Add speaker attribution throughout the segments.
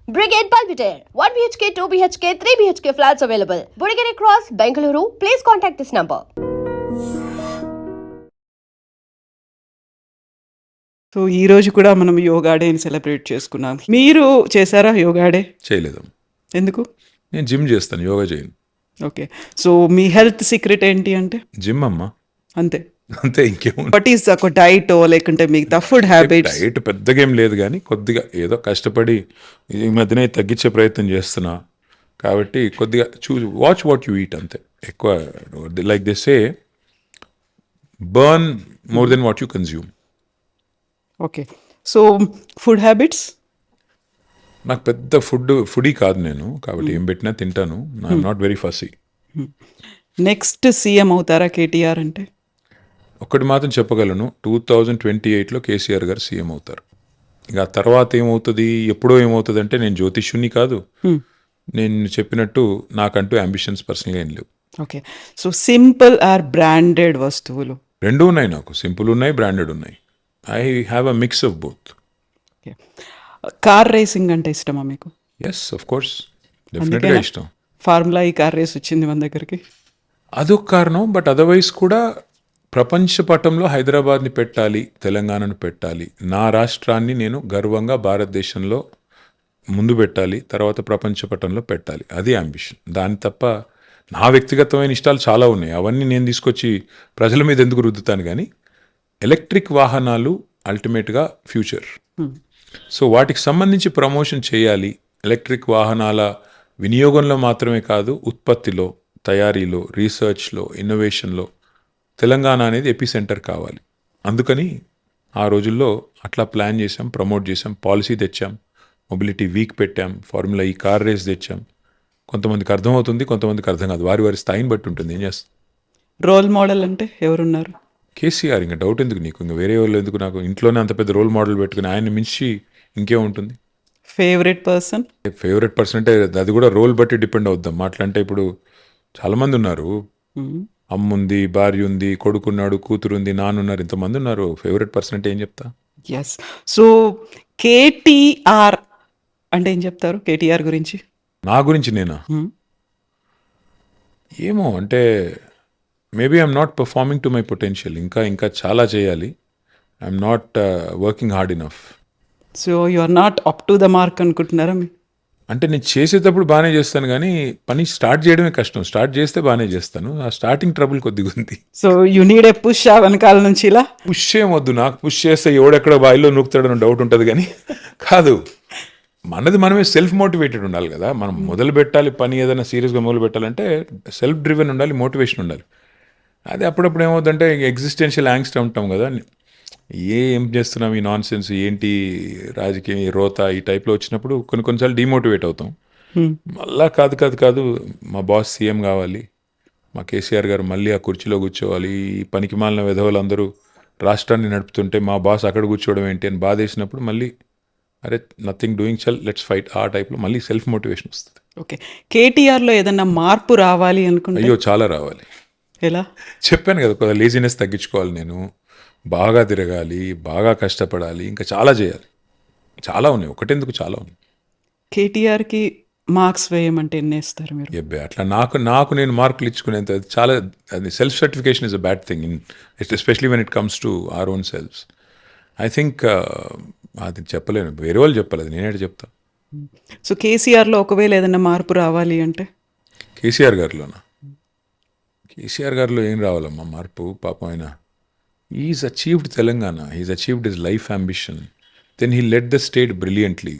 Speaker 1: Brigade Belvedere, 1 BHK, 2 BHK, 3 BHK flats available. Burigere Cross, Bengaluru. Please contact this number.
Speaker 2: So ఈ రోజు కూడా మనం యోగా డేని సెలబ్రేట్ చేసుకున్నాం. మీరు చేశారా యోగా డే?
Speaker 3: చేయలేదు.
Speaker 2: ఎందుకు?
Speaker 3: నేను జిమ్ చేస్తాను, యోగా చేయను.
Speaker 2: ఓకే. సో మీ హెల్త్ సీక్రెట్ ఏంటి అంటే?
Speaker 3: జిమ్ అమ్మ,
Speaker 2: అంతే.
Speaker 3: అంతే, ఇంకేముంది.
Speaker 2: వాట్ ఈస్ ఒక డైట్ లేకుంటే మిగతా ఫుడ్ హ్యాబిట్స్?
Speaker 3: డైట్ పెద్దగా ఏం లేదు, కానీ కొద్దిగా ఏదో కష్టపడి ఈ మధ్యనే తగ్గించే ప్రయత్నం చేస్తున్నా. కాబట్టి కొద్దిగా వాచ్ వాట్ యు ఈట్, అంతే. ఎక్కువ like they say burn more than what you consume.
Speaker 2: Okay. So food habits?
Speaker 3: నాకు పెద్ద ఫుడీ కాదు నేను, కాబట్టి ఏం పెట్టినా తింటాను. I'm not very Fasi.
Speaker 2: Next CM అవుతారా కేటీఆర్ అంటే?
Speaker 3: ఒకటి మాత్రం చెప్పగలను, 2028లో కేసీఆర్ గారు సీఎం అవుతారు. ఇక ఆ తర్వాత ఏమవుతుంది, ఎప్పుడో ఏమవుతుంది అంటే నేను జ్యోతిష్యుని కాదు. నేను చెప్పినట్టు నాకంటూ అంబిషన్స్ పర్సనల్గా ఏం లేవు.
Speaker 2: Okay. So simple are branded వస్తువులు?
Speaker 3: రెండు ఉన్నాయి నాకు, సింపుల్ ఉన్నాయి, బ్రాండెడ్ ఉన్నాయి. I have a mix of both.
Speaker 2: Okay. Car racing అంటే ఇష్టమా మీకు?
Speaker 3: ఎస్, ఆఫ్ కోర్స్, డెఫినెట్గా ఇష్టం.
Speaker 2: ఫార్ములా ఈ కార్ రేస్ వచ్చింది మన దగ్గరికి,
Speaker 3: అదొక కారణం. బట్ అదర్వైజ్ కూడా ప్రపంచ పటంలో హైదరాబాద్ని పెట్టాలి, తెలంగాణను పెట్టాలి, నా రాష్ట్రాన్ని నేను గర్వంగా భారతదేశంలో ముందు పెట్టాలి, తర్వాత ప్రపంచ పటంలో పెట్టాలి. అది అంబిషన్. దాని తప్ప నా వ్యక్తిగతమైన ఇష్టాలు చాలా ఉన్నాయి, అవన్నీ నేను తీసుకొచ్చి ప్రజల మీద ఎందుకు రుద్దుతాను. కానీ ఎలక్ట్రిక్ వాహనాలు అల్టిమేట్గా ఫ్యూచర్. సో వాటికి సంబంధించి ప్రమోషన్ చేయాలి. ఎలక్ట్రిక్ వాహనాల వినియోగంలో మాత్రమే కాదు, ఉత్పత్తిలో, తయారీలో, రీసెర్చ్లో, ఇన్నోవేషన్లో తెలంగాణ అనేది ఎపి సెంటర్ కావాలి. అందుకని ఆ రోజుల్లో అట్లా ప్లాన్ చేసాం, ప్రమోట్ చేసాం, పాలసీ తెచ్చాం, మొబిలిటీ వీక్ పెట్టాం, ఫార్ములా ఈ కార్ రేస్ తెచ్చాం. కొంతమందికి అర్థమవుతుంది, కొంతమందికి అర్థం కాదు, వారి వారి స్థాయిని బట్టి ఉంటుంది. ఏం చేస్తాం.
Speaker 2: రోల్ మోడల్ అంటే ఎవరున్నారు?
Speaker 3: కేసీఆర్. ఇంకా డౌట్ ఎందుకు నీకు, ఇంకా వేరే వాళ్ళు ఎందుకు? నాకు ఇంట్లోనే అంత పెద్ద రోల్ మోడల్ పెట్టుకుని ఆయన మించి ఇంకేముంటుంది.
Speaker 2: Favourite person?
Speaker 3: ఫేవరెట్ పర్సన్ అంటే అది కూడా రోల్ బట్టి డిపెండ్ అవుద్దాం. అట్లంటే ఇప్పుడు చాలామంది ఉన్నారు, అమ్ముంది, భార్య ఉంది, కొడుకున్నాడు, కూతురుంది, నాన్నున్నారు, ఇంతమంది ఉన్నారు. ఫేవరెట్ పర్సన్ అంటే ఏం చెప్తా?
Speaker 2: ఎస్. సో కేటీఆర్ అంటే ఏం చెప్తారు? కేటీఆర్ గురించి?
Speaker 3: నా గురించి నేనా? ఏమో అంటే maybe I'm not performing to my potential. ఇంకా చాలా చేయాలి. I'm not working hard enough.
Speaker 2: So you are not up to the mark అనుకుంటున్నారా?
Speaker 3: అంటే నేను చేసేటప్పుడు బాగానే చేస్తాను, కానీ పని స్టార్ట్ చేయడమే కష్టం. స్టార్ట్ చేస్తే బాగానే చేస్తాను, ఆ స్టార్టింగ్ ట్రబుల్ కొద్దిగా ఉంది.
Speaker 2: So you need a push వెనకాల నుంచి ఇలా?
Speaker 3: పుష్ ఏం వద్దు నాకు. పుష్ చేస్తే ఎవడెక్కడ బాయిలో నూకుతాడని డౌట్ ఉంటుంది, కానీ కాదు, మనది మనమే సెల్ఫ్ మోటివేటెడ్ ఉండాలి కదా. మనం మొదలు పెట్టాలి పని, ఏదైనా సీరియస్గా మొదలు పెట్టాలంటే సెల్ఫ్ డ్రివెన్ ఉండాలి, మోటివేషన్ ఉండాలి. అది అప్పుడప్పుడు ఏమవుతుందంటే ఎగ్జిస్టెన్షియల్ యాంగ్స్ట్ ఉంటాం కదా, ఏం చేస్తున్నాం ఈ నాన్ సెన్స్, ఏంటి రాజకీయం, ఈ రోత, ఈ టైప్లో వచ్చినప్పుడు కొన్నిసార్లు డిమోటివేట్ అవుతాం. మళ్ళా కాదు, మా బాస్ సీఎం కావాలి, మా కేసీఆర్ గారు మళ్ళీ ఆ కుర్చీలో కూర్చోవాలి, ఈ పనికి మాలిన విధవలందరూ రాష్ట్రాన్ని నడుపుతుంటే మా బాస్ అక్కడ కూర్చోవడం ఏంటి అని బాధేసినప్పుడు మళ్ళీ అరే నథింగ్ డూయింగ్, చల్ లెట్స్ ఫైట్, ఆ టైప్లో మళ్ళీ సెల్ఫ్ మోటివేషన్ వస్తుంది.
Speaker 2: ఓకే. కేటీఆర్లో ఏదన్నా మార్పు రావాలి అనుకుంటే?
Speaker 3: అయ్యో చాలా రావాలి.
Speaker 2: ఎలా?
Speaker 3: చెప్పాను కదా, కొద్దిగా లేజినెస్ తగ్గించుకోవాలి, నేను బాగా తిరగాలి, బాగా కష్టపడాలి, ఇంకా చాలా చేయాలి. చాలా ఉన్నాయి, ఒకటెందుకు చాలా ఉన్నాయి.
Speaker 2: కేటీఆర్కి మార్క్స్ వేయమంటే ఎన్ని వేస్తారు మీరు?
Speaker 3: ఎబ్బే అట్లా నాకు నేను మార్కులు ఇచ్చుకునేంత చాలా, అది self certification is a bad thing in especially when it comes to our own selfs. I think అది చెప్పలేను, వేరే వాళ్ళు చెప్పాలి, అది నేనే చెప్తా.
Speaker 2: సో కేసీఆర్లో ఒకవేళ ఏదైనా మార్పు రావాలి అంటే?
Speaker 3: కేసీఆర్ గారిలోనా? కేసీఆర్ గారిలో ఏం రావాలమ్మా మార్పు? పాపం ఆయన is achieved Telangana, is achieved his life ambition, then he led the state brilliantly.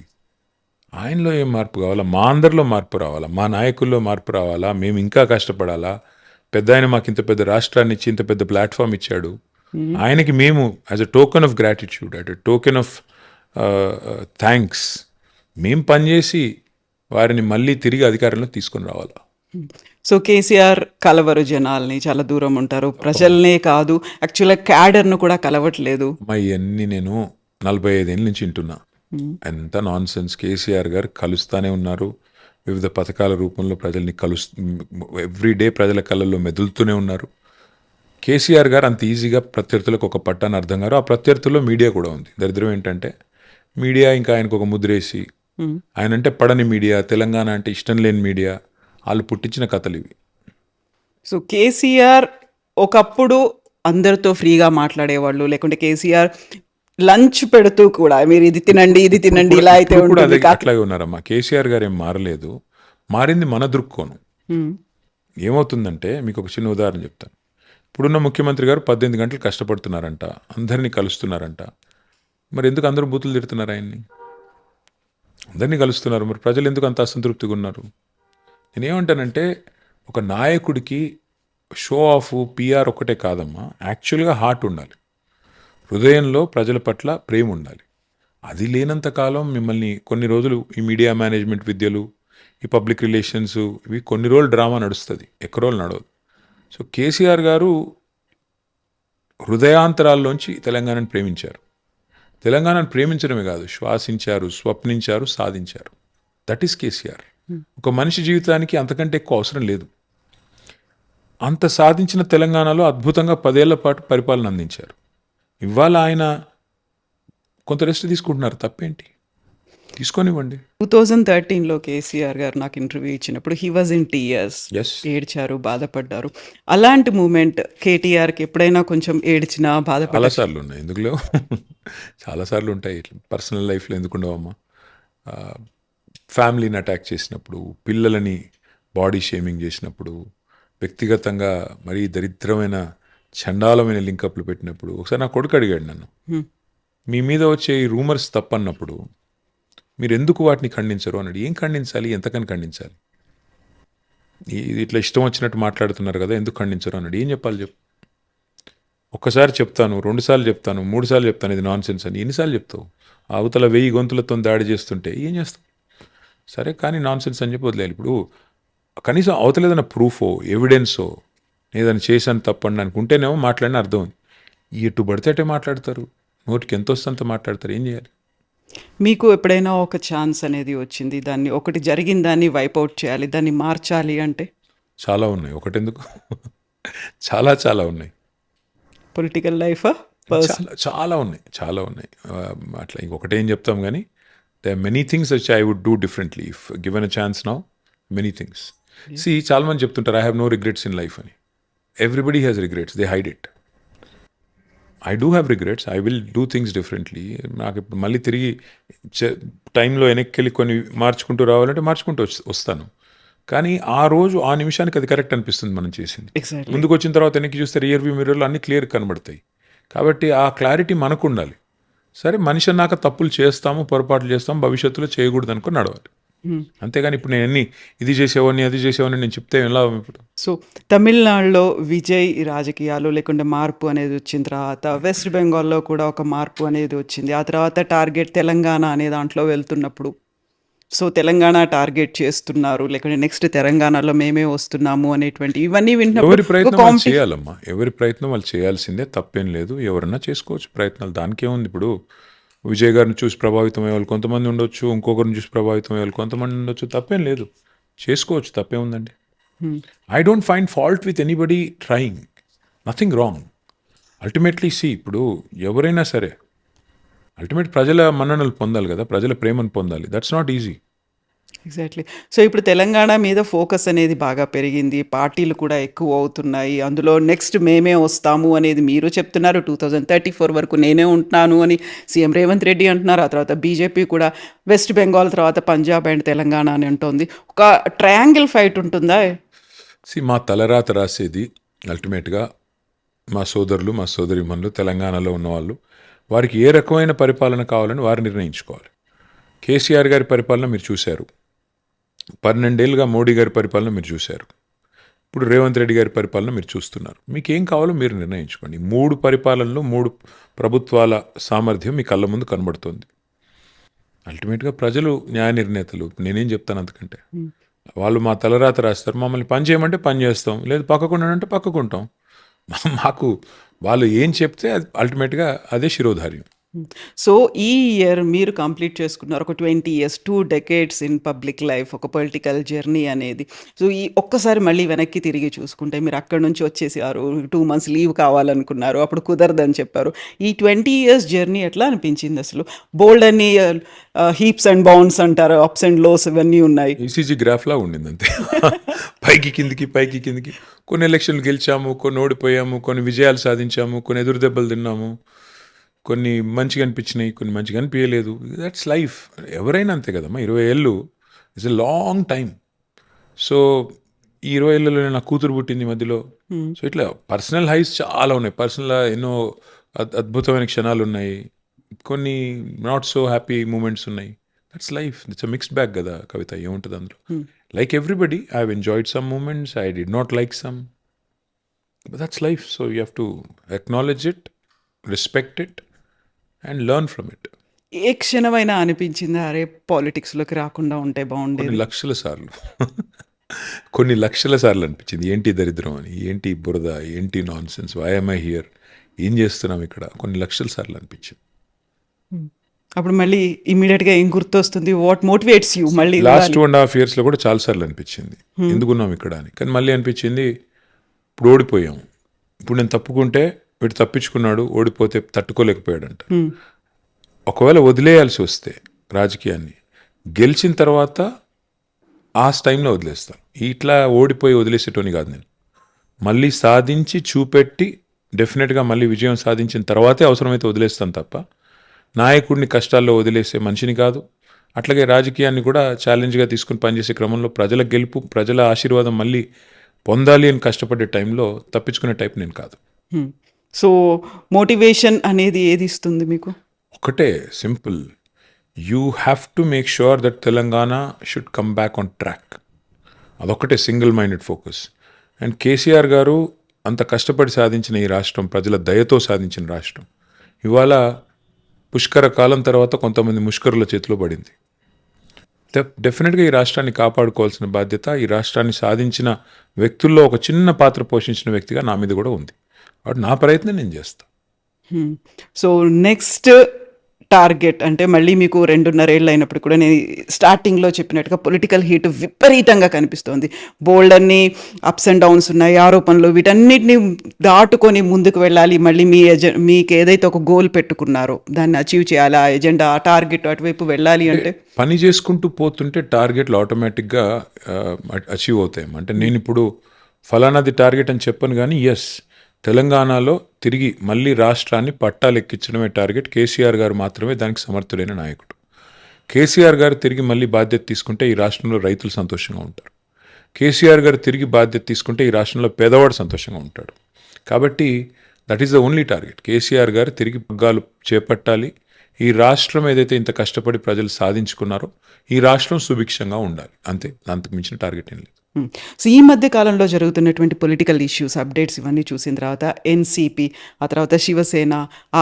Speaker 3: ఆయనలో ఏం మార్పు కావాలా? మా అందరిలో మార్పు రావాలా, మా నాయకుల్లో మార్పు రావాలా, మేము ఇంకా కష్టపడాలా. పెద్ద ఆయన మాకు ఇంత పెద్ద రాష్ట్రాన్ని ఇచ్చి ఇంత పెద్ద ప్లాట్ఫామ్ ఇచ్చాడు, ఆయనకి మేము as a token of gratitude, as a token of thanks మేము పనిచేసి వారిని మళ్ళీ తిరిగి అధికారంలో తీసుకొని రావాలా.
Speaker 2: సో కేసీఆర్ కలవరు జనాల్ని, చాలా దూరం ఉంటారు, ప్రజల్నే కాదు యాక్చువల్గా క్యాడర్ను కూడా కలవట్లేదు.
Speaker 3: ఇవన్నీ నేను 45 ఏళ్ళ నుంచి వింటున్నా, ఎంత నాన్ సెన్స్. కేసీఆర్ గారు కలుస్తానే ఉన్నారు, వివిధ పథకాల రూపంలో ప్రజల్ని ఎవ్రీడే ప్రజల కళ్ళల్లో మెదులుతూనే ఉన్నారు. కేసీఆర్ గారు అంత ఈజీగా ప్రత్యర్థులకు ఒక పట్టాన్ని అర్థం గారు. ఆ ప్రత్యర్థుల్లో మీడియా కూడా ఉంది. దరిద్రం ఏంటంటే మీడియా ఇంకా ఆయనకు ఒక ముద్రేసి ఆయన అంటే పడని మీడియా, తెలంగాణ అంటే ఇష్టం లేని మీడియా, వాళ్ళు పుట్టించిన కథలు ఇవి.
Speaker 2: సో కేసీఆర్ ఒకప్పుడు అందరితో ఫ్రీగా మాట్లాడేవాళ్ళు, లేకుంటే కేసీఆర్ లంచ్ పెడుతూ కూడా మీరు ఇది తినండి ఇది తినండి ఇలా అయితే
Speaker 3: ఇప్పుడు కూడా
Speaker 2: ఉంటుంది
Speaker 3: అదే అట్లాగే ఉన్నారమ్మా. కేసీఆర్ గారు ఏం మారలేదు, మారింది మన దృక్కోణం. ఏమవుతుందంటే మీకు ఒక చిన్న ఉదాహరణ చెప్తాను. ఇప్పుడున్న ముఖ్యమంత్రి గారు 18 గంటలు కష్టపడుతున్నారంట, అందరినీ కలుస్తున్నారంట. మరి ఎందుకు అందరూ బూతులు తిడుతున్నారు ఆయన్ని? అందరినీ కలుస్తున్నారు, మరి ప్రజలు ఎందుకు అంత అసంతృప్తిగా ఉన్నారు? నేనేమంటానంటే ఒక నాయకుడికి షో ఆఫ్ పిఆర్ ఒక్కటే కాదమ్మా, యాక్చువల్గా హార్ట్ ఉండాలి, హృదయంలో ప్రజల పట్ల ప్రేమ ఉండాలి. అది లేనంత కాలం మిమ్మల్ని కొన్ని రోజులు ఈ మీడియా మేనేజ్మెంట్ విద్యలు, ఈ పబ్లిక్ రిలేషన్స్, ఇవి కొన్ని రోజులు డ్రామా నడుస్తుంది, ఎక్కువ రోజులు నడవదు. సో కేసీఆర్ గారు హృదయాంతరాల్లోంచి తెలంగాణను ప్రేమించారు. తెలంగాణను ప్రేమించడమే కాదు, శ్వాసించారు, స్వప్నించారు, సాధించారు. That is KCR. ఒక మనిషి జీవితానికి అంతకంటే ఎక్కువ అవసరం లేదు. అంత సాధించిన తెలంగాణలో అద్భుతంగా 10 ఏళ్ల పాటు పరిపాలన అందించారు. ఇవాళ ఆయన కొంత రెస్ట్ తీసుకుంటున్నారు, తప్పేంటి? తీసుకొనివ్వండి.
Speaker 2: 2013లో కేసీఆర్ గారు నాకు ఇంటర్వ్యూ ఇచ్చినప్పుడు he was in tears,
Speaker 3: Yes.
Speaker 2: ఏడ్చారు, బాధపడ్డారు. అలాంటి మూమెంట్ కేటీఆర్కి ఎప్పుడైనా కొంచెం ఏడ్చినా బాధపడ్డా?
Speaker 3: చాలాసార్లు ఉన్నాయి, ఎందుకు లేవు? చాలాసార్లు ఉంటాయి. ఇట్లా పర్సనల్ లైఫ్లో ఎందుకు ఉండవమ్మా? ఫ్యామిలీని అటాక్ చేసినప్పుడు, పిల్లలని బాడీ షేమింగ్ చేసినప్పుడు, వ్యక్తిగతంగా మరీ దరిద్రమైన చండాలమైన లింకప్లు పెట్టినప్పుడు, ఒకసారి నా కొడుకు అడిగాడు నన్ను, మీ మీద వచ్చే ఈ రూమర్స్ తప్పన్నప్పుడు మీరు ఎందుకు వాటిని ఖండించరు అన్నాడు. ఏం ఖండించాలి, ఎంతకని ఖండించాలి? ఇట్లా ఇష్టం వచ్చినట్టు మాట్లాడుతున్నారు కదా, ఎందుకు ఖండించరు అన్నాడు. ఏం చెప్పాలి చెప్పు? ఒక్కసారి చెప్తాను, 2 సార్లు చెప్తాను, 3 సార్లు చెప్తాను ఇది నాన్ సెన్స్ అని. ఎన్నిసార్లు చెప్తావు? అవతల 1000 గొంతులతో దాడి చేస్తుంటే ఏం చేస్తావు? సరే కానీ నాన్ సెన్స్ అని చెప్పి వదిలేయాలి. ఇప్పుడు కనీసం అవతల ఏదైనా ప్రూఫో, ఎవిడెన్సో, ఏదైనా చేశాను తప్పండి అనుకుంటేనేమో మాట్లాడిన అర్థం ఉంది. ఎటు పడితే అటే మాట్లాడతారు, నోటికి ఎంత వస్తే అంత మాట్లాడతారు. ఏం చేయాలి?
Speaker 2: మీకు ఎప్పుడైనా ఒక ఛాన్స్ అనేది వచ్చింది, దాన్ని ఒకటి జరిగిన దాన్ని వైప్అవుట్ చేయాలి, దాన్ని మార్చాలి అంటే?
Speaker 3: చాలా ఉన్నాయి, ఒకటెందుకు చాలా చాలా ఉన్నాయి.
Speaker 2: పొలిటికల్ లైఫా?
Speaker 3: చాలా ఉన్నాయి, చాలా ఉన్నాయి. అట్లా ఇంకొకటేం చెప్తాం కానీ they are many things which I would do differently if given a chance now. Many things. See చాలా మంది చెప్తుంటారు I have no regrets in life అని. Everybody has regrets, they hide it. I do have regrets, I will do things differently. నాకు ఇప్పుడు మళ్ళీ తిరిగి టైంలో వెనక్కి వెళ్ళి కొన్ని మార్చుకుంటూ రావాలంటే మార్చుకుంటూ వస్తాను. కానీ ఆ రోజు ఆ నిమిషానికి అది కరెక్ట్ అనిపిస్తుంది మనం చేసింది.
Speaker 2: Exactly.
Speaker 3: ముందుకు వచ్చిన తర్వాత వెనక్కి చూస్తే రియర్ వ్యూ మిర్రర్లో అన్ని క్లియర్ కనబడతాయి. కాబట్టి ఆ క్లారిటీ మనకు ఉండాలి. సరే మనిషి అన్నాక తప్పులు చేస్తాము, పొరపాట్లు చేస్తాము, భవిష్యత్తులో చేయకూడదు అనుకుని నడవాలి. అంతేగాని ఇప్పుడు నేను ఇది చేసేవాడిని అది చేసేవాడిని నేను చెప్తే ఎలా ఇప్పుడు?
Speaker 2: సో తమిళనాడులో విజయ్ రాజకీయాలు లేకుంటే మార్పు అనేది వచ్చిన తర్వాత, వెస్ట్ బెంగాల్లో కూడా ఒక మార్పు అనేది వచ్చింది. ఆ తర్వాత టార్గెట్ తెలంగాణ అనే దాంట్లో వెళ్తున్నప్పుడు, సో తెలంగాణ టార్గెట్ చేస్తున్నారు, లేకుంటే నెక్స్ట్ తెలంగాణలో మేమే వస్తున్నాము అనేటువంటి ఇవన్నీ
Speaker 3: ఎవరి
Speaker 2: వింటున్నప్పుడు
Speaker 3: ప్రయత్నం వాళ్ళు చేయాలమ్మా, ఎవరి ప్రయత్నం వాళ్ళు చేయాల్సిందే, తప్పేం లేదు. ఎవరన్నా చేసుకోవచ్చు ప్రయత్నాలు, దానికేముంది. ఇప్పుడు విజయ్ గారిని చూసి ప్రభావితం అయ్యే వాళ్ళు కొంతమంది ఉండొచ్చు, ఇంకొకరిని చూసి ప్రభావితం అయ్యే వాళ్ళు కొంతమంది ఉండొచ్చు, తప్పేం లేదు, చేసుకోవచ్చు, తప్పేముందండి. I don't find fault with anybody trying, nothing wrong. Ultimately ఇప్పుడు ఎవరైనా సరే అల్టిమేట్ ప్రజల మన్ననలు పొందాలి కదా, ప్రజల ప్రేమను పొందాలి. That's not easy.
Speaker 2: Exactly. So ఇప్పుడు తెలంగాణ మీద ఫోకస్ అనేది బాగా పెరిగింది, పార్టీలు కూడా ఎక్కువ అవుతున్నాయి, అందులో నెక్స్ట్ మేమే వస్తాము అనేది మీరు చెప్తున్నారు. 2034 వరకు నేనే ఉంటున్నాను అని సీఎం రేవంత్ రెడ్డి అంటున్నారు. ఆ తర్వాత బీజేపీ కూడా వెస్ట్ బెంగాల్ తర్వాత పంజాబ్ అండ్ తెలంగాణ అని అంటోంది. ఒక ట్రయాంగిల్ ఫైట్ ఉంటుందా?
Speaker 3: మా తలరాత రాసేది అల్టిమేట్గా మా సోదరులు, మా సోదరిమణులు, తెలంగాణలో ఉన్నవాళ్ళు, వారికి ఏ రకమైన పరిపాలన కావాలని వారు నిర్ణయించుకోవాలి. కేసీఆర్ గారి పరిపాలన మీరు చూశారు, 12 ఏళ్ళుగా మోడీ గారి పరిపాలన మీరు చూశారు, ఇప్పుడు రేవంత్ రెడ్డి గారి పరిపాలన మీరు చూస్తున్నారు. మీకు ఏం కావాలో మీరు నిర్ణయించుకోండి. 3 పరిపాలనలు, 3 ప్రభుత్వాల సామర్థ్యం మీ కళ్ళ ముందు కనబడుతుంది. అల్టిమేట్గా ప్రజలు న్యాయ నిర్ణేతలు, నేనేం చెప్తాను అంతకంటే. వాళ్ళు మా తలరాత రాస్తారు, మమ్మల్ని పని చేయమంటే పని చేస్తాం, లేదు పక్కకుండానంటే పక్కకుంటాం. మాకు వాళ్ళు ఏం చెప్తే అది అల్టిమేట్గా అదే శిరోధార్యం.
Speaker 2: సో ఈ ఇయర్ మీరు కంప్లీట్ చేసుకున్నారు ఒక 20 years 2 decades in public life ఒక పొలిటికల్ జర్నీ అనేది. సో ఈ ఒక్కసారి మళ్ళీ వెనక్కి తిరిగి చూసుకుంటే మీరు అక్కడి నుంచి వచ్చేసారు 2 మంత్స్ లీవ్ కావాలనుకున్నారు అప్పుడు కుదరదని చెప్పారు. ఈ 20 ఇయర్స్ జర్నీ ఎట్లా అనిపించింది అసలు? బోల్డ్ అన్ని హీప్స్ అండ్ బౌన్స్ అంటారు, అప్స్ అండ్ లోస్ ఇవన్నీ ఉన్నాయి.
Speaker 3: ఈసీజీ గ్రాఫ్లా ఉండింది అంతే. పైకి కిందికి పైకి కిందికి. కొన్ని ఎలక్షన్లు గెలిచాము, కొన్ని ఓడిపోయాము, కొన్ని విజయాలు సాధించాము, కొన్ని ఎదురు దెబ్బలు తిన్నాము, కొన్ని మంచిగా అనిపించినాయి, కొన్ని మంచిగా అనిపించలేదు. That's life. ఎవరైనా అంతే కదమ్మా. 20 ఏళ్ళు it's a long time. So ఈ 20 ఏళ్ళలో నా కూతురు పుట్టింది మధ్యలో. సో ఇట్లా పర్సనల్ హైస్ చాలా ఉన్నాయి, పర్సనల్ ఎన్నో అద్భుతమైన క్షణాలు ఉన్నాయి, కొన్ని నాట్ సో హ్యాపీ మూమెంట్స్ ఉన్నాయి. That's life. It's a mixed bag కదా కవిత, ఏముంటుంది అందులో. Like everybody I have enjoyed some moments, I did not like some, but that's life. So you have to acknowledge it, respect it and learn from it.
Speaker 2: ఏ క్షణమైనా అనిపించిందా అరే పాలిటిక్స్లోకి రాకుండా ఉంటే బాగుండేది?
Speaker 3: కొన్ని లక్షల సార్లు కొన్ని లక్షల సార్లు అనిపించింది, ఏంటి దరిద్రం అని, ఏంటి బురద, ఏంటి nonsense, why am I here, ఏం చేస్తున్నాం ఇక్కడ, కొన్ని లక్షల సార్లు అనిపించింది.
Speaker 2: అప్పుడు మళ్ళీ ఇమీడియట్గా ఏం గుర్తొస్తుంది? వాట్ మోటివేట్స్ యూ మళ్ళీ?
Speaker 3: లాస్ట్ 2.5 yearsలో కూడా చాలా సార్లు అనిపించింది ఎందుకున్నాం ఇక్కడ అని. కానీ మళ్ళీ అనిపించింది ఇప్పుడు ఓడిపోయాము, ఇప్పుడు నేను తప్పుకుంటే వీడు తప్పించుకున్నాడు, ఓడిపోతే తట్టుకోలేకపోయాడంట. ఒకవేళ వదిలేయాల్సి వస్తే రాజకీయాన్ని గెలిచిన తర్వాత ఆ టైంలో వదిలేస్తాను. ఇట్లా ఓడిపోయి వదిలేసేటోని కాదు నేను. మళ్ళీ సాధించి చూపెట్టి డెఫినెట్గా మళ్ళీ విజయం సాధించిన తర్వాతే అవసరమైతే వదిలేస్తాను తప్ప నాయకుడిని కష్టాల్లో వదిలేసే మనిషిని కాదు. అట్లాగే రాజకీయాన్ని కూడా ఛాలెంజ్గా తీసుకుని పనిచేసే క్రమంలో ప్రజల గెలుపు, ప్రజల ఆశీర్వాదం మళ్ళీ పొందాలి అని కష్టపడే టైంలో తప్పించుకునే టైప్ నేను కాదు.
Speaker 2: సో మోటివేషన్ అనేది ఏది ఇస్తుంది మీకు?
Speaker 3: ఒకటే simple, you have to make sure that Telangana should come back on track. అదొక్కటే single minded focus. And KCR గారు అంత కష్టపడి సాధించిన ఈ రాష్ట్రం, ప్రజల దయతో సాధించిన రాష్ట్రం, ఇవాళ పుష్కర కాలం తర్వాత కొంతమంది ముష్కరుల చేతిలో పడింది. డెఫినెట్గా ఈ రాష్ట్రాన్ని కాపాడుకోవాల్సిన బాధ్యత ఈ రాష్ట్రాన్ని సాధించిన వ్యక్తుల్లో ఒక చిన్న పాత్ర పోషించిన వ్యక్తిగా నా మీద కూడా ఉంది. కాబట్టి నా ప్రయత్నం నేను చేస్తాను.
Speaker 2: సో నెక్స్ట్ టార్గెట్ అంటే మళ్ళీ మీకు 2.5 ఏళ్ళు అయినప్పుడు కూడా నేను స్టార్టింగ్లో చెప్పినట్టుగా పొలిటికల్ హీట్ విపరీతంగా కనిపిస్తోంది. బోల్డ్ అన్ని అప్స్ అండ్ డౌన్స్ ఉన్నాయి, ఆరోపణలు, వీటన్నిటిని దాటుకొని ముందుకు వెళ్ళాలి. మళ్ళీ మీకు ఏదైతే ఒక గోల్ పెట్టుకున్నారో దాన్ని అచీవ్ చేయాలి, ఆ ఎజెండా, ఆ టార్గెట్ అటువైపు వెళ్ళాలి అంటే
Speaker 3: పని చేసుకుంటూ పోతుంటే టార్గెట్లు ఆటోమేటిక్గా అచీవ్ అవుతాయి. అంటే నేను ఇప్పుడు ఫలానాది టార్గెట్ అని చెప్పను, కానీ ఎస్, తెలంగాణలో తిరిగి మళ్ళీ రాష్ట్రాన్ని పట్టాలెక్కించడమే టార్గెట్. కేసీఆర్ గారు మాత్రమే దానికి సమర్థుడైన నాయకుడు. కేసీఆర్ గారు తిరిగి మళ్ళీ బాధ్యత తీసుకుంటే ఈ రాష్ట్రంలో రైతులు సంతోషంగా ఉంటారు. కేసీఆర్ గారు తిరిగి బాధ్యత తీసుకుంటే ఈ రాష్ట్రంలో పేదవాడు సంతోషంగా ఉంటాడు. కాబట్టి that is the only target. KCR గారు తిరిగి పగ్గాలు చేపట్టాలి. ఈ రాష్ట్రం ఏదైతే ఇంత కష్టపడి ప్రజలు సాధించుకున్నారో ఈ రాష్ట్రం సుభిక్షంగా ఉండాలి, అంతే. అంతకు మించిన టార్గెట్ ఏం లేదు.
Speaker 2: సో ఈ మధ్య కాలంలో జరుగుతున్నటువంటి పొలిటికల్ ఇష్యూస్, అప్డేట్స్ ఇవన్నీ చూసిన తర్వాత ఎన్సీపీ, ఆ తర్వాత శివసేన,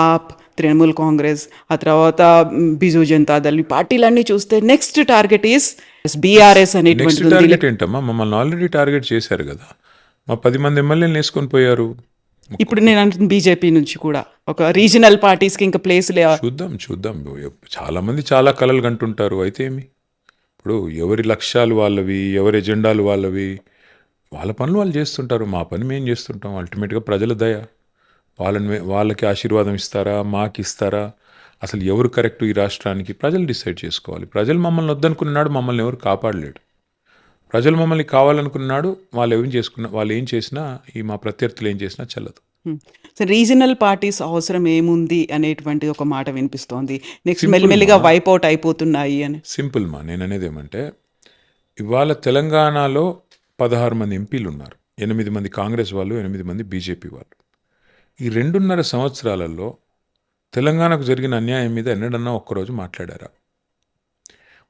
Speaker 2: ఆప్, తృణమూల్ కాంగ్రెస్, ఆ తర్వాత బిజు జనతాదళ్, ఈ పార్టీలన్నీ చూస్తే నెక్స్ట్ టార్గెట్ ఈస్ బీఆర్ఎస్ అనేటువంటి.
Speaker 3: టార్గెట్ ఏంటమ్మా, మమ్మల్ని ఆల్రెడీ టార్గెట్ చేశారు కదా, మా 10 మంది ఎమ్మెల్యేలు వేసుకొని పోయారు.
Speaker 2: ఇప్పుడు నేను అంటుంది బీజేపీ నుంచి కూడా ఒక రీజనల్ పార్టీస్కి ఇంకా ప్లేస్ లే.
Speaker 3: చూద్దాం. చాలామంది చాలా కలలు కంటుంటారు, అయితే ఏమి, ఇప్పుడు ఎవరి లక్ష్యాలు వాళ్ళవి, ఎవరి ఎజెండాలు వాళ్ళవి, వాళ్ళ పనులు వాళ్ళు చేస్తుంటారు, మా పని మేము చేస్తుంటాం. అల్టిమేట్గా ప్రజల దయ, వాళ్ళకి ఆశీర్వాదం ఇస్తారా, మాకు ఇస్తారా, అసలు ఎవరు కరెక్ట్ ఈ రాష్ట్రానికి ప్రజలు డిసైడ్ చేసుకోవాలి. ప్రజలు మమ్మల్ని వద్దనుకున్నాడు, మమ్మల్ని ఎవరు కాపాడలేడు. ప్రజలు మమ్మల్ని కావాలనుకున్నాడు, వాళ్ళు ఏం చేసినా, ఈ మా ప్రత్యర్థులు ఏం చేసినా చెల్లదు.
Speaker 2: సో రీజనల్ పార్టీస్ అవసరం ఏముంది అనేటువంటి ఒక మాట వినిపిస్తోంది. నెక్స్ట్ మెల్లిమెల్లిగా వైప్ అవుట్ అయిపోతున్నాయి అని.
Speaker 3: సింపుల్ మా, నేను అనేది ఏమంటే, ఇవాళ తెలంగాణలో 16 మంది ఎంపీలు ఉన్నారు, 8 మంది కాంగ్రెస్ వాళ్ళు, 8 మంది బీజేపీ వాళ్ళు. ఈ 2.5 సంవత్సరాలలో తెలంగాణకు జరిగిన అన్యాయం మీద ఎన్నడన్నా ఒక్కరోజు మాట్లాడారా?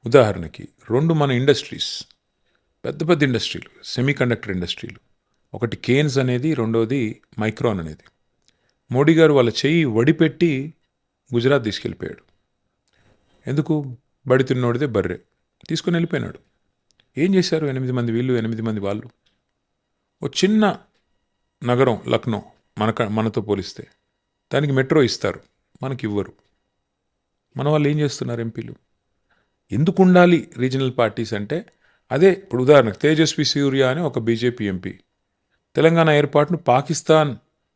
Speaker 3: ఉదాహరణకి 2 మన ఇండస్ట్రీస్, పెద్ద ఇండస్ట్రీలు, సెమీకండక్టర్ ఇండస్ట్రీలు, ఒకటి కేన్స్ అనేది, రెండోది మైక్రాన్ అనేది. మోడీ గారు వాళ్ళ చెయ్యి వడిపెట్టి గుజరాత్ తీసుకెళ్ళిపోయాడు. ఎందుకు? బడి తిన్నోడిదే బర్రె తీసుకుని వెళ్ళిపోయినాడు. ఏం చేశారు 8 మంది వీళ్ళు, 8 మంది వాళ్ళు? ఓ చిన్న నగరం లక్నో మనతో పోలిస్తే దానికి మెట్రో ఇస్తారు, మనకి ఇవ్వరు. మన వాళ్ళు ఏం చేస్తున్నారు ఎంపీలు? ఎందుకు ఉండాలి రీజనల్ పార్టీస్ అంటే, అదే ఇప్పుడు ఉదాహరణకు తేజస్వి సూర్య అని ఒక బీజేపీ ఎంపీ తెలంగాణ ఏర్పాటును పాకిస్తాన్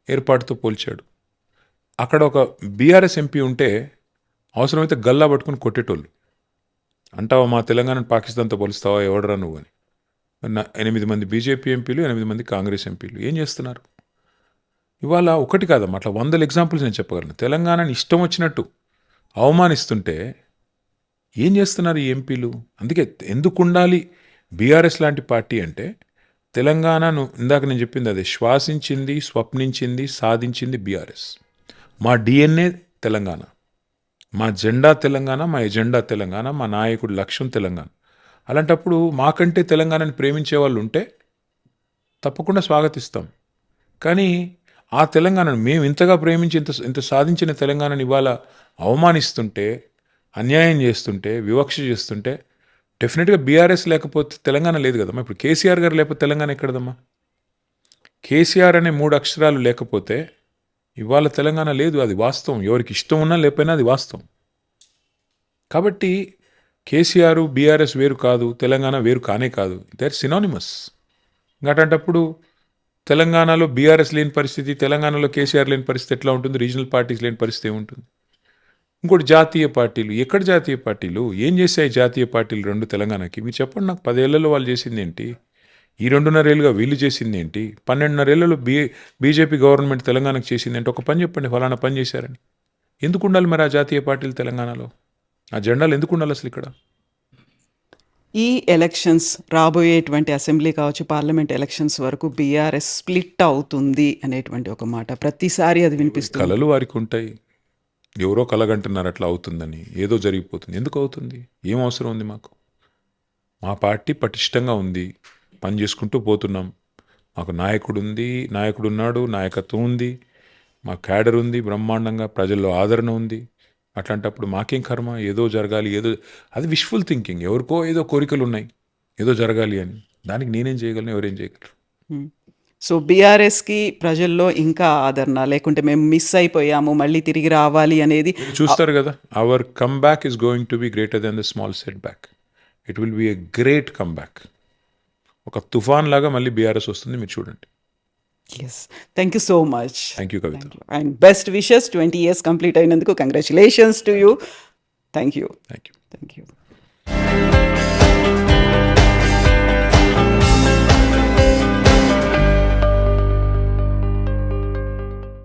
Speaker 3: ఏర్పాటుతో పోల్చాడు. అక్కడ ఒక బీఆర్ఎస్ ఎంపీ ఉంటే అవసరమైతే గల్లా పట్టుకుని కొట్టేటోళ్ళు. అంటావా మా తెలంగాణను పాకిస్తాన్తో పోలుస్తావా, ఎవడరా నువ్వు అని. 8 మంది బీజేపీ ఎంపీలు, 8 మంది కాంగ్రెస్ ఎంపీలు ఏం చేస్తున్నారు? ఇవాళ ఒకటి కాదమ్మా, అట్లా 100 ఎగ్జాంపుల్స్ నేను చెప్పగలను. తెలంగాణని ఇష్టం వచ్చినట్టు అవమానిస్తుంటే ఏం చేస్తున్నారు ఈ ఎంపీలు? అందుకే ఎందుకు ఉండాలి బీఆర్ఎస్ లాంటి పార్టీ అంటే, తెలంగాణను ఇందాక నేను చెప్పింది అదే, శ్వాసించింది, స్వప్నించింది, సాధించింది బీఆర్ఎస్. మా డిఎన్ఏ తెలంగాణ, మా జెండా తెలంగాణ, మా ఎజెండా తెలంగాణ, మా నాయకుడు లక్ష్యం తెలంగాణ. అలాంటప్పుడు మాకంటే తెలంగాణని ప్రేమించే వాళ్ళు ఉంటే తప్పకుండా స్వాగతిస్తాం. కానీ ఆ తెలంగాణను మేము ఇంతగా ప్రేమించి ఇంత సాధించిన తెలంగాణని ఇవాళ అవమానిస్తుంటే, అన్యాయం చేస్తుంటే, వివక్ష చేస్తుంటే డెఫినెట్గా బీఆర్ఎస్ లేకపోతే తెలంగాణ లేదు కదమ్మా. ఇప్పుడు కేసీఆర్ గారు లేకపోతే తెలంగాణ ఎక్కడదమ్మా? కేసీఆర్ అనే 3 అక్షరాలు లేకపోతే ఇవాళ తెలంగాణ లేదు. అది వాస్తవం. ఎవరికి ఇష్టం ఉన్నా లేకపోయినా అది వాస్తవం. కాబట్టి కేసీఆర్ బీఆర్ఎస్ వేరు కాదు, తెలంగాణ వేరు కానే కాదు. They are synonymous. అట్లాంటప్పుడు తెలంగాణలో బీఆర్ఎస్ లేని పరిస్థితి, తెలంగాణలో కేసీఆర్ లేని పరిస్థితి ఎట్లా ఉంటుంది? రీజనల్ పార్టీస్ లేని పరిస్థితి ఏముంటుంది? ఇంకోటి జాతీయ పార్టీలు. ఎక్కడ జాతీయ పార్టీలు? ఏం చేశాయి జాతీయ పార్టీలు 2 తెలంగాణకి? మీరు చెప్పండి నాకు. 10 ఏళ్లలో వాళ్ళు చేసింది ఏంటి? ఈ 2.5 ఏళ్ళుగా వీళ్ళు చేసింది ఏంటి? 12.5 ఏళ్లలో బీజేపీ గవర్నమెంట్ తెలంగాణకు చేసింది ఏంటి? ఒక పని చెప్పండి, ఫలానా పని చేశారని. ఎందుకు ఉండాలి మరి ఆ జాతీయ పార్టీలు తెలంగాణలో? ఆ జెండాలు ఎందుకు ఉండాలి అసలు ఇక్కడ?
Speaker 2: ఈ ఎలక్షన్స్ రాబోయేటువంటి అసెంబ్లీ కావచ్చు, పార్లమెంట్ ఎలక్షన్స్ వరకు బీఆర్ఎస్ స్ప్లిట్ అవుతుంది అనేటువంటి ఒక మాట ప్రతిసారి అది వినిపిస్తుంది.
Speaker 3: కళలు వారికి ఉంటాయి. ఎవరో కలగంటున్నారు అట్లా అవుతుందని, ఏదో జరిగిపోతుంది. ఎందుకు అవుతుంది? ఏం అవసరం ఉంది మాకు? మా పార్టీ పటిష్టంగా ఉంది, పని చేసుకుంటూ పోతున్నాం. మాకు నాయకుడు ఉన్నాడు, నాయకత్వం ఉంది, మా క్యాడర్ ఉంది, బ్రహ్మాండంగా ప్రజల్లో ఆదరణ ఉంది. అట్లాంటప్పుడు మాకేం కర్మ? ఏదో జరగాలి, ఏదో, అది విష్ఫుల్ థింకింగ్. ఎవరికో ఏదో కోరికలు ఉన్నాయి, ఏదో జరగాలి అని. దానికి నేనేం చేయగలను, ఎవరేం చేయగలరు?
Speaker 2: సో బీఆర్ఎస్కి ప్రజల్లో ఇంకా ఆదరణ, లేకుంటే మేము మిస్ అయిపోయాము, మళ్ళీ తిరిగి రావాలి అనేది
Speaker 3: చూస్తారు కదా. Our comeback is going to be greater than the small setback. It will be a great comeback. ఒక తుఫాన్ లాగా మళ్ళీ బీఆర్ఎస్ వస్తుంది, మీరు చూడండి.
Speaker 2: Yes, thank you so much.
Speaker 3: Thank you Kavitha.
Speaker 2: And best wishes. 20 years complete అయినందుకు congratulations to you. Thank you.
Speaker 3: Thank you.
Speaker 2: Thank you.